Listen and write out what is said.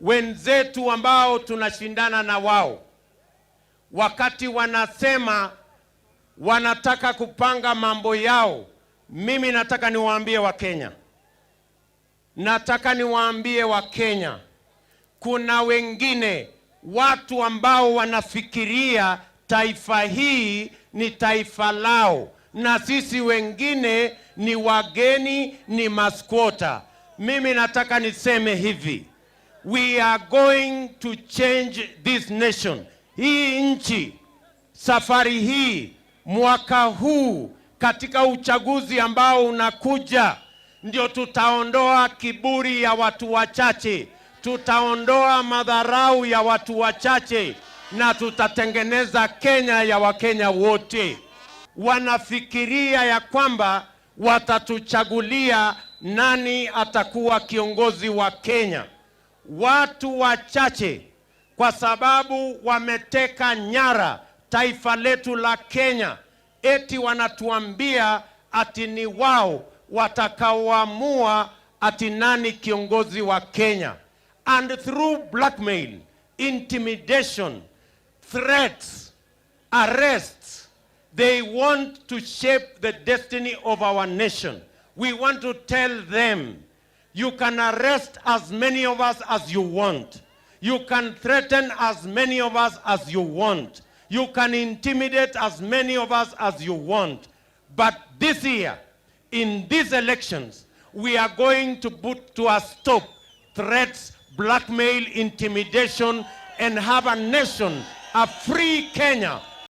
wenzetu ambao tunashindana na wao, wakati wanasema wanataka kupanga mambo yao, mimi nataka niwaambie Wakenya, kuna wengine watu ambao wanafikiria taifa hii ni taifa lao, na sisi wengine ni wageni, ni maskwota. Mimi nataka niseme hivi, we are going to change this nation. Hii nchi, safari hii, mwaka huu, katika uchaguzi ambao unakuja, ndio tutaondoa kiburi ya watu wachache, tutaondoa madharau ya watu wachache, na tutatengeneza Kenya ya Wakenya wote. Wanafikiria ya kwamba watatuchagulia nani atakuwa kiongozi wa Kenya. Watu wachache, kwa sababu wameteka nyara taifa letu la Kenya, eti wanatuambia ati ni wao watakaoamua ati nani kiongozi wa Kenya. And through blackmail, intimidation, threats, arrests, they want to shape the destiny of our nation. We want to tell them, you can arrest as many of us as you want. You can threaten as many of us as you want. You can intimidate as many of us as you want. But this year, in these elections, we are going to put to a stop threats, blackmail, intimidation, and have a nation, a free Kenya,